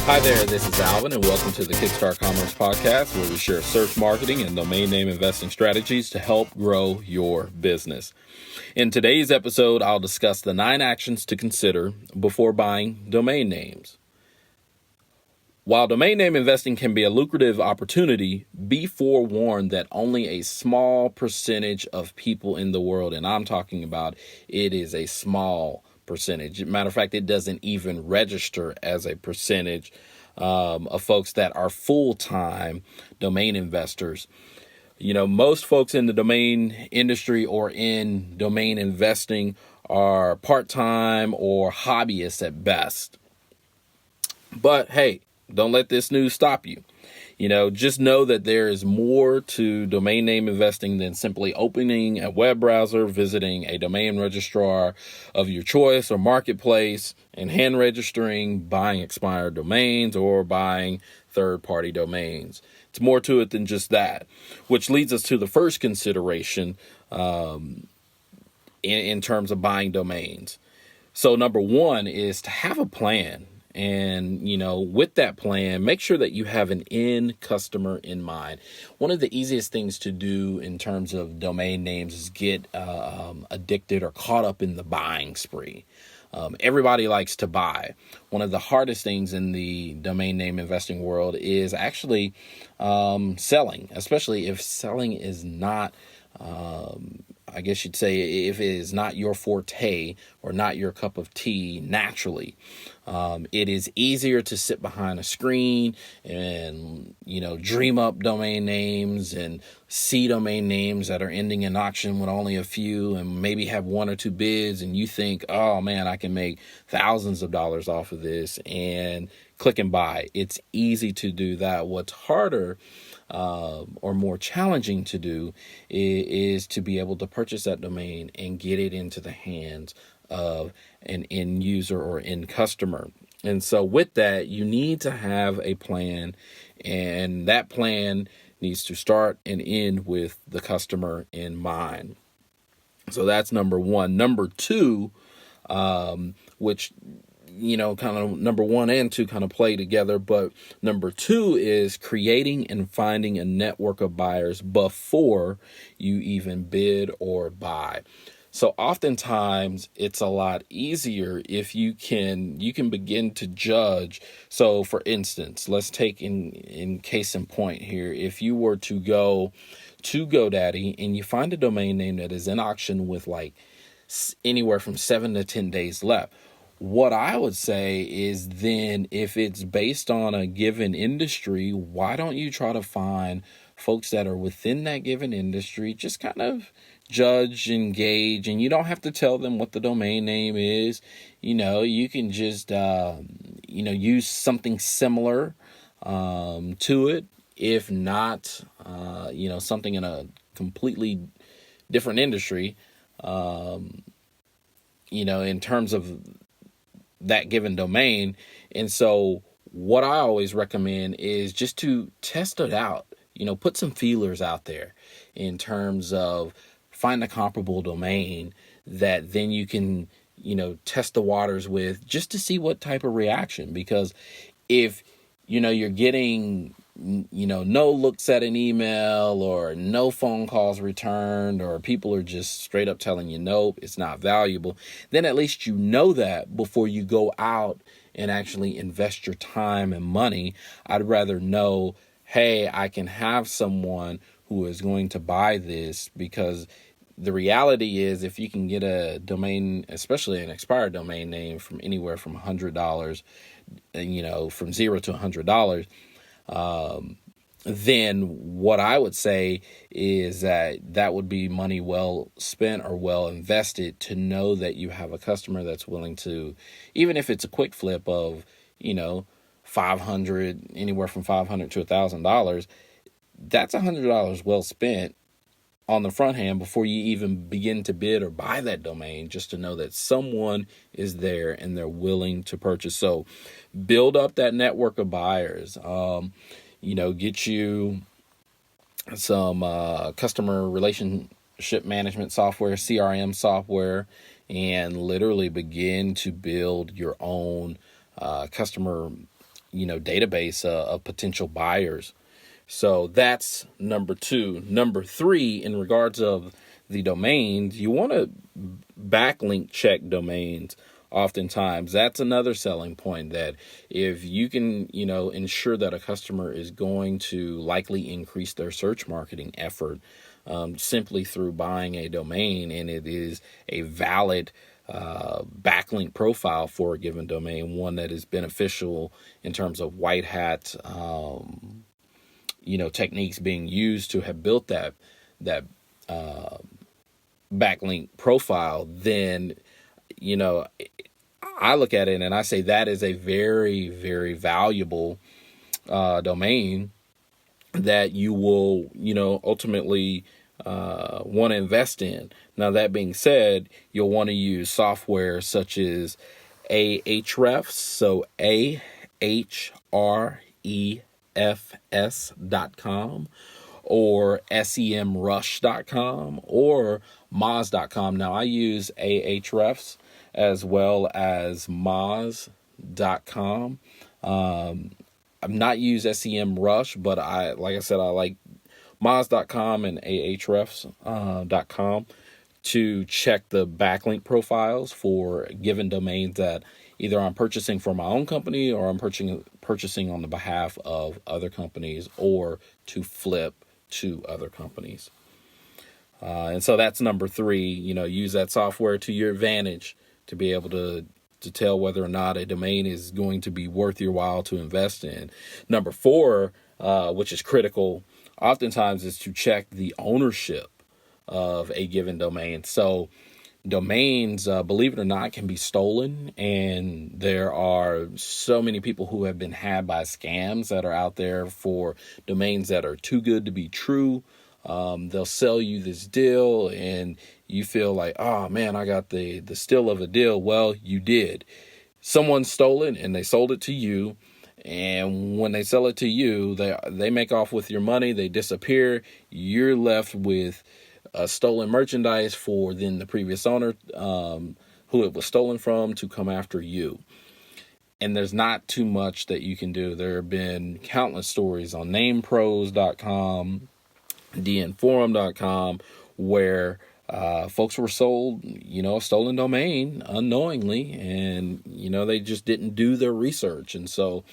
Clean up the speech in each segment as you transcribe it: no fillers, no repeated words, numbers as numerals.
Hi there, this is Alvin, and welcome to the Kickstart Commerce podcast, where we share search marketing and domain name investing strategies to help grow your business. In today's episode, I'll discuss the 9 actions to consider before buying domain names. While domain name investing can be a lucrative opportunity, be forewarned that only a small percentage of people in the world, and I'm talking about it is a small percentage. Matter of fact, it doesn't even register as a percentage of folks that are full-time domain investors. You know, most folks in the domain industry or in domain investing are part-time or hobbyists at best. But hey, don't let this news stop you. Just know that there is more to domain name investing than simply opening a web browser, visiting a domain registrar of your choice or marketplace, and hand registering, buying expired domains, or buying third-party domains. It's more to it than just that, which leads us to the first consideration in terms of buying domains. So number one is to have a plan. And, with that plan, make sure that you have an end customer in mind. One of the easiest things to do in terms of domain names is get addicted or caught up in the buying spree. Everybody likes to buy. One of the hardest things in the domain name investing world is actually selling, especially if selling is not I guess you'd say if it is not your forte or not your cup of tea naturally. It is easier to sit behind a screen and, dream up domain names and see domain names that are ending in auction with only a few and maybe have 1 or 2 bids. And you think, oh man, I can make thousands of dollars off of this, and click and buy. It's easy to do that. What's harder or more challenging to do is to be able to purchase that domain and get it into the hands of an end user or end customer. And so with that, you need to have a plan, and that plan needs to start and end with the customer in mind. So that's number one. Number two, which kind of number 1 and 2 kind of play together. But number 2 is creating and finding a network of buyers before you even bid or buy. So oftentimes it's a lot easier if you can begin to judge. So for instance, let's take in case in point here. If you were to go to GoDaddy and you find a domain name that is in auction with like anywhere from 7 to 10 days left, what I would say is then if it's based on a given industry, why don't you try to find folks that are within that given industry, just kind of judge, engage, and you don't have to tell them what the domain name is. You can just, use something similar to it. If not, something in a completely different industry, in terms of that given domain. And so what I always recommend is just to test it out, put some feelers out there in terms of find a comparable domain that then you can, test the waters with just to see what type of reaction. Because if, you're getting, no looks at an email or no phone calls returned, or people are just straight up telling you, nope, it's not valuable, then at least you know that before you go out and actually invest your time and money. I'd rather know, hey, I can have someone who is going to buy this, because the reality is if you can get a domain, especially an expired domain name, from anywhere from $100, from $0 to $100, then what I would say is that would be money well spent or well invested to know that you have a customer that's willing to, even if it's a quick flip of, $500, anywhere from $500 to $1,000, that's $100 well spent on the front hand before you even begin to bid or buy that domain, just to know that someone is there and they're willing to purchase. So build up that network of buyers. Get you some customer relationship management software, CRM software, and literally begin to build your own customer database of potential buyers. So that's number 2. Number 3, in regards of the domains, you want to backlink check domains. Oftentimes, that's another selling point, that if you can, ensure that a customer is going to likely increase their search marketing effort simply through buying a domain, and it is a valid backlink profile for a given domain, one that is beneficial in terms of white hat, techniques being used to have built that backlink profile, then, I look at it and I say that is a very, very valuable domain that you will, ultimately want to invest in. Now, that being said, you'll want to use software such as Ahrefs, so ahrefs.com, or semrush.com, or moz.com. Now, I use Ahrefs as well as moz.com. I've not used semrush, but like I said, I like moz.com and ahrefs.com to check the backlink profiles for given domains that either I'm purchasing for my own company, or I'm purchasing on the behalf of other companies, or to flip to other companies. And so that's number 3, use that software to your advantage to be able to tell whether or not a domain is going to be worth your while to invest in. Number 4, which is critical, oftentimes, is to check the ownership of a given domain. So domains, believe it or not, can be stolen, and there are so many people who have been had by scams that are out there for domains that are too good to be true. They'll sell you this deal and you feel like, oh man, I got the steal of a deal. Well, you did. Someone stole it and they sold it to you. And when they sell it to you, they make off with your money. They disappear. You're left with stolen merchandise for then the previous owner, who it was stolen from, to come after you. And there's not too much that you can do. There have been countless stories on namepros.com, dnforum.com, where folks were sold, a stolen domain unknowingly, and, they just didn't do their research. And so,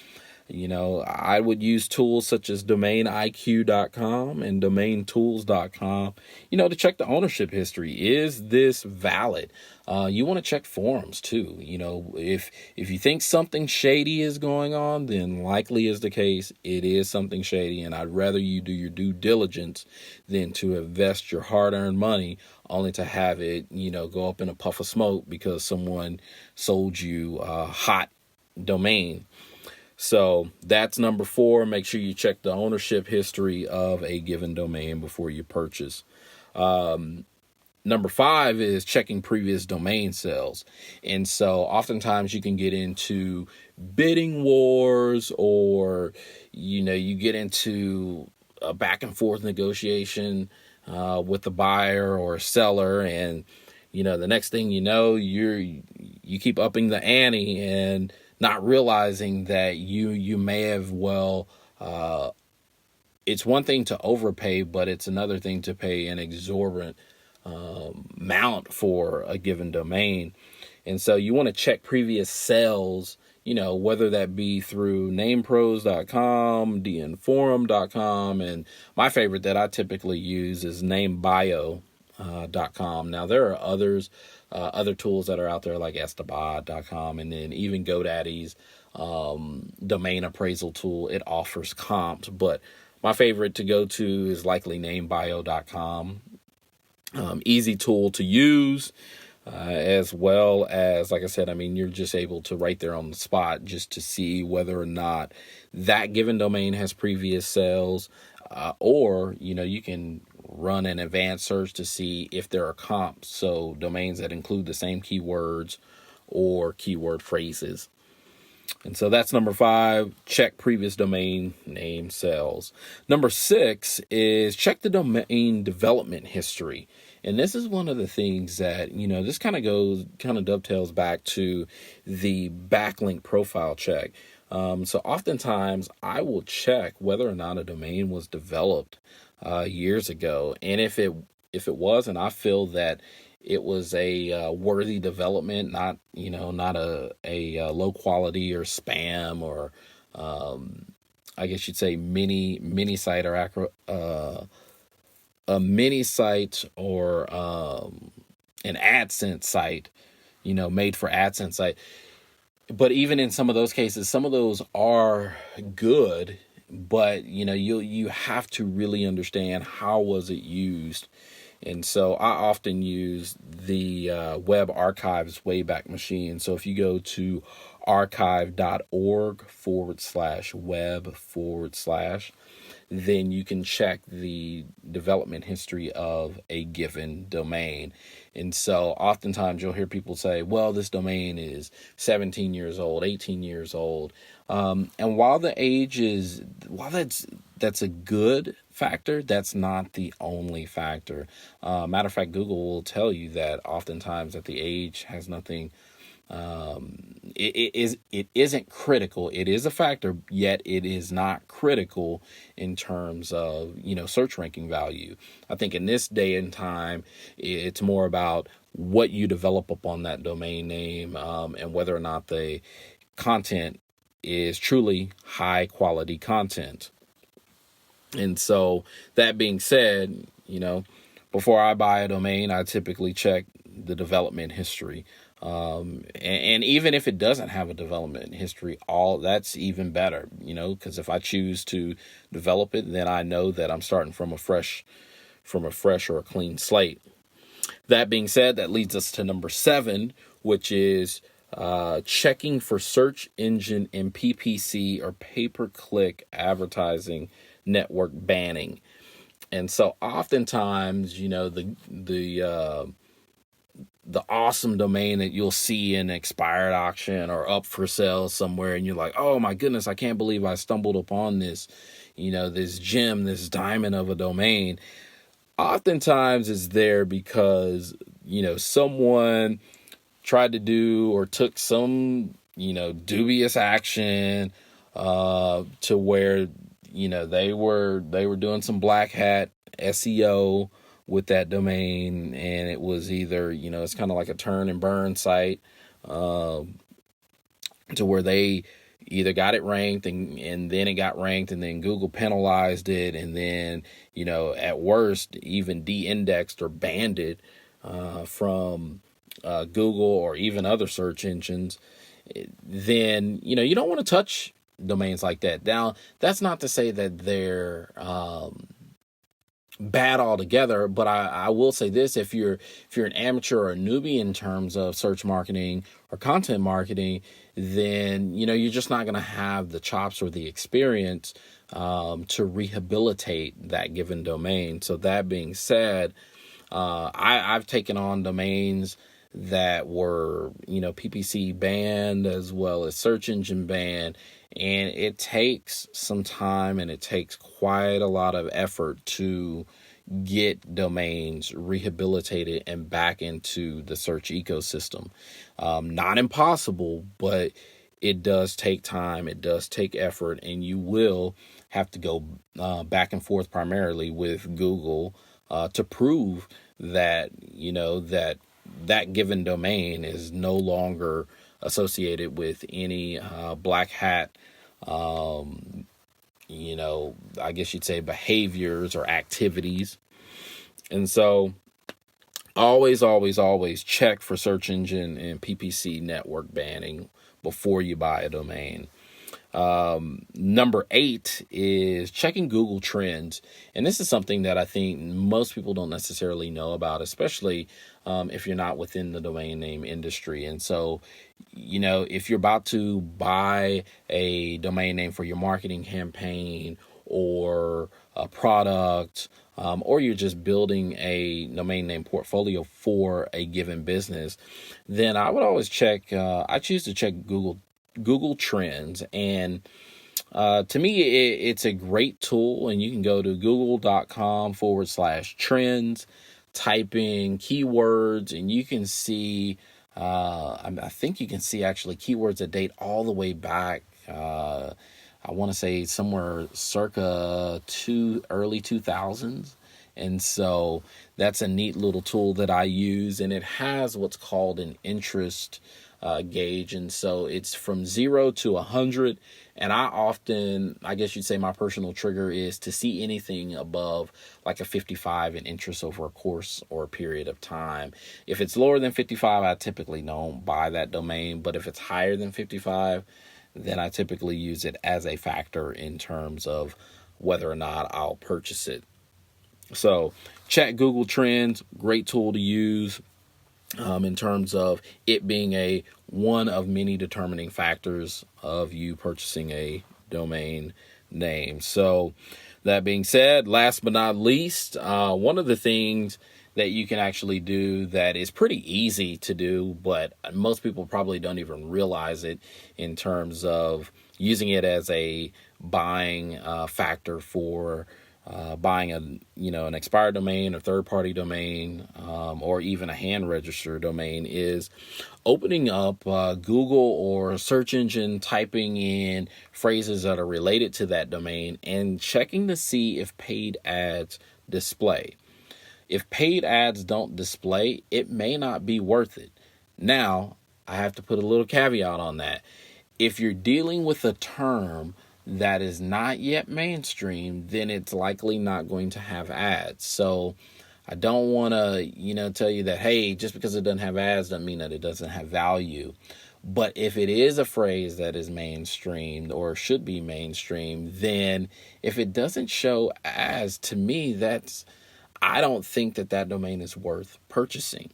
I would use tools such as domaiниq.com and domaintools.com, to check the ownership history. Is this valid? You want to check forums too. If you think something shady is going on, then likely is the case it is something shady. And I'd rather you do your due diligence than to invest your hard-earned money only to have it, go up in a puff of smoke because someone sold you a hot domain. So that's number 4. Make sure you check the ownership history of a given domain before you purchase. Number 5 is checking previous domain sales. And so oftentimes you can get into bidding wars, or, you get into a back and forth negotiation with the buyer or seller. And, the next thing you know, you keep upping the ante and not realizing that you may have, it's one thing to overpay, but it's another thing to pay an exorbitant amount for a given domain. And so you want to check previous sales, whether that be through namepros.com, dnforum.com, and my favorite that I typically use is namebio.com. Now, there are other tools that are out there like estabod.com, and then even GoDaddy's domain appraisal tool. It offers comps, but my favorite to go to is likely namebio.com. Easy tool to use, as well as, like I said, you're just able to right there on the spot just to see whether or not that given domain has previous sales, or, you can run an advanced search to see if there are comps, so domains that include the same keywords or keyword phrases. And so that's number 5, check previous domain name sales. Number 6 is check the domain development history. And this is one of the things that, this kind of dovetails back to the backlink profile check. So oftentimes I will check whether or not a domain was developed years ago, and if it was, and I feel that it was a worthy development, not not a low quality or spam or I guess you'd say mini site or a mini site or an AdSense site, made for AdSense site. But even in some of those cases, some of those are good, but you have to really understand how was it used. And so I often use the web archives Wayback machine. So if you go to archive.org/web/, then you can check the development history of a given domain. And so oftentimes you'll hear people say, well, this domain is 17 years old, 18 years old. And while that's a good factor, that's not the only factor. Matter of fact, Google will tell you that oftentimes that the age has nothing. It isn't critical. It is a factor, yet it is not critical in terms of search ranking value. I think in this day and time, it's more about what you develop upon that domain name, and whether or not the content is truly high quality content. And so that being said, before I buy a domain, I typically check the development history. And even if it doesn't have a development history, all that's even better, because if I choose to develop it, then I know that I'm starting from a fresh or a clean slate. That being said, that leads us to number 7, which is checking for search engine in PPC or pay-per-click advertising network banning. And so oftentimes, the awesome domain that you'll see in expired auction or up for sale somewhere, and you're like, oh my goodness, I can't believe I stumbled upon this, this gem, this diamond of a domain. Oftentimes it's there because, someone tried to do or took some, dubious action to where, they were doing some black hat SEO with that domain, and it was either, it's kind of like a turn and burn site, to where they either got it ranked and then it got ranked and then Google penalized it, and then, at worst, even de-indexed or banned it from Google or even other search engines. Then, you don't want to touch domains like that. Now, that's not to say that they're bad altogether, but I will say this: if you're an amateur or a newbie in terms of search marketing or content marketing, then you're just not going to have the chops or the experience to rehabilitate that given domain. So that being said, I've taken on domains that were PPC banned as well as search engine banned, and it takes some time and it takes quite a lot of effort to get domains rehabilitated and back into the search ecosystem. Not impossible, but it does take time, it does take effort, and you will have to go back and forth primarily with Google to prove that that given domain is no longer associated with any black hat, I guess you'd say behaviors or activities. And so always check for search engine and PPC network banning before you buy a domain. Number 8 is checking Google Trends. And this is something that I think most people don't necessarily know about, especially if you're not within the domain name industry. And so, if you're about to buy a domain name for your marketing campaign or a product, or you're just building a domain name portfolio for a given business, then I would always check, I choose to check Google Trends. And to me, it's a great tool, and you can go to google.com/trends, type in keywords, and you can see, I think you can see actually keywords that date all the way back I want to say somewhere circa early 2000s. And so that's a neat little tool that I use, and it has what's called an interest gauge. And so it's from 0 to 100. And I guess you'd say my personal trigger is to see anything above like a 55 in interest over a course or a period of time. If it's lower than 55, I typically don't buy that domain. But if it's higher than 55, then I typically use it as a factor in terms of whether or not I'll purchase it. So check Google Trends, great tool to use in terms of it being one of many determining factors of you purchasing a domain name. So that being said, last but not least, one of the things that you can actually do that is pretty easy to do, but most people probably don't even realize it in terms of using it as a buying factor for buying an expired domain or third-party domain, or even a hand register domain, is opening up Google or search engine, typing in phrases that are related to that domain, and checking to see if paid ads display. If paid ads don't display, it may not be worth it. Now, I have to put a little caveat on that. If you're dealing with a term that is not yet mainstream, then it's likely not going to have ads. So I don't want to, tell you that, hey, just because it doesn't have ads doesn't mean that it doesn't have value. But if it is a phrase that is mainstreamed or should be mainstream, then if it doesn't show ads, to me, I don't think that domain is worth purchasing.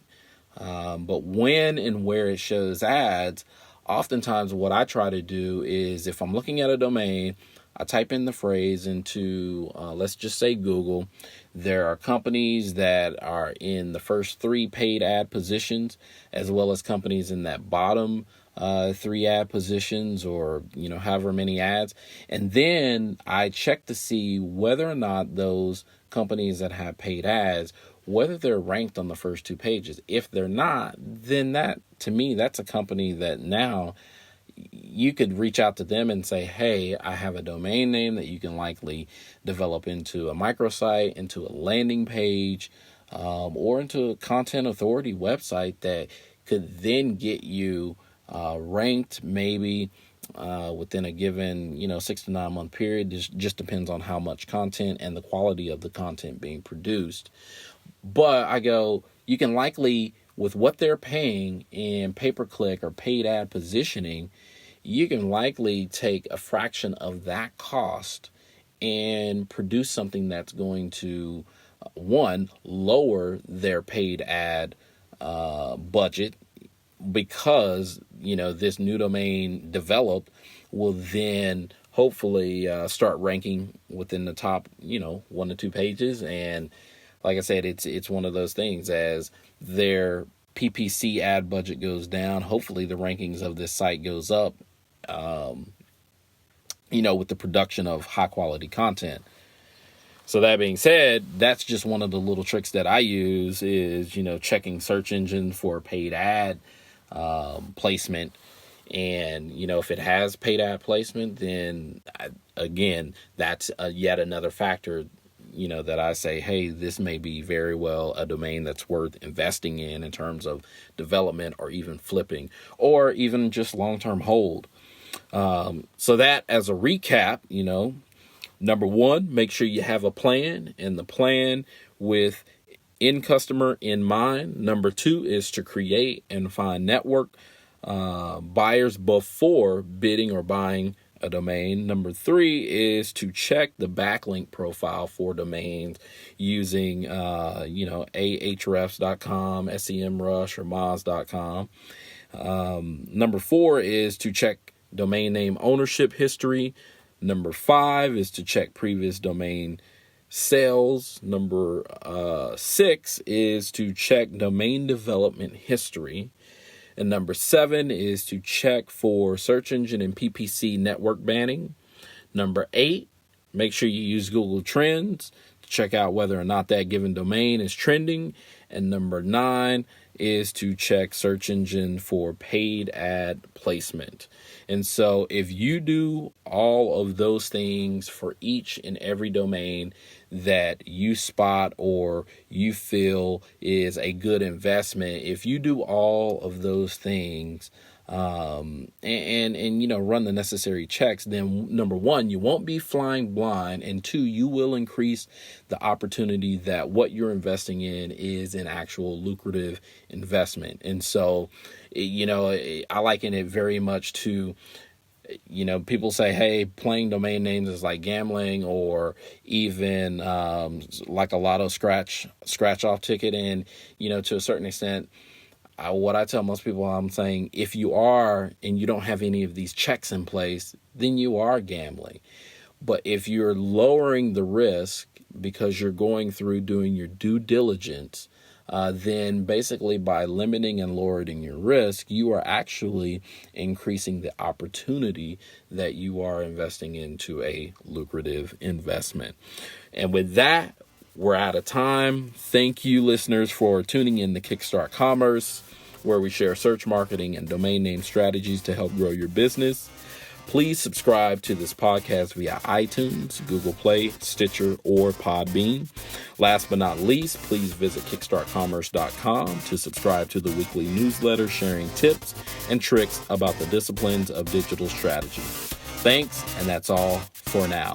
But when and where it shows ads, oftentimes what I try to do is, if I'm looking at a domain, I type in the phrase into, let's just say Google. There are companies that are in the first 3 paid ad positions, as well as companies in that bottom 3 ad positions, or, however many ads. And then I check to see whether or not those companies that have paid ads, whether they're ranked on the first 2 pages. If they're not, then to me, that's a company that now you could reach out to them and say, hey, I have a domain name that you can likely develop into a microsite, into a landing page, or into a content authority website that could then get you ranked maybe within a given 6 to 9 month period. This just depends on how much content and the quality of the content being produced. But I go, you can likely, with what they're paying in pay-per-click or paid ad positioning, you can likely take a fraction of that cost and produce something that's going to, one, lower their paid ad budget, because this new domain developed will then hopefully start ranking within the top 1 to 2 pages. And like I said, it's one of those things, as their PPC ad budget goes down, hopefully the rankings of this site goes up, with the production of high quality content. So that being said, that's just one of the little tricks that I use is, checking search engine for paid ad placement. And, if it has paid ad placement, then again, that's yet another factor, that I say, hey, this may be very well a domain that's worth investing in terms of development, or even flipping, or even just long-term hold. So that, as a recap, number 1, make sure you have a plan, and the plan with end customer in mind. Number 2 is to create and find network buyers before bidding or buying a domain. Number 3 is to check the backlink profile for domains using, ahrefs.com, SEMrush, or Moz.com. Number 4 is to check domain name ownership history. Number 5 is to check previous domain sales. Number 6 is to check domain development history. And number 7 is to check for search engine and PPC network banning. Number 8, make sure you use Google Trends to check out whether or not that given domain is trending. And number 9 is to check search engine for paid ad placement. And so if you do all of those things for each and every domain that you spot or you feel is a good investment, if you do all of those things, and run the necessary checks, then number 1, you won't be flying blind, and 2, you will increase the opportunity that what you're investing in is an actual lucrative investment. And so, I liken it very much to, people say, hey, playing domain names is like gambling, or even like a lotto scratch off ticket. And, to a certain extent, what I tell most people, I'm saying, if you are and you don't have any of these checks in place, then you are gambling. But if you're lowering the risk because you're going through doing your due diligence, then basically by limiting and lowering your risk, you are actually increasing the opportunity that you are investing into a lucrative investment. And with that, we're out of time. Thank you, listeners, for tuning in to Kickstart Commerce, where we share search marketing and domain name strategies to help grow your business. Please subscribe to this podcast via iTunes, Google Play, Stitcher, or Podbean. Last but not least, please visit kickstartcommerce.com to subscribe to the weekly newsletter sharing tips and tricks about the disciplines of digital strategy. Thanks, and that's all for now.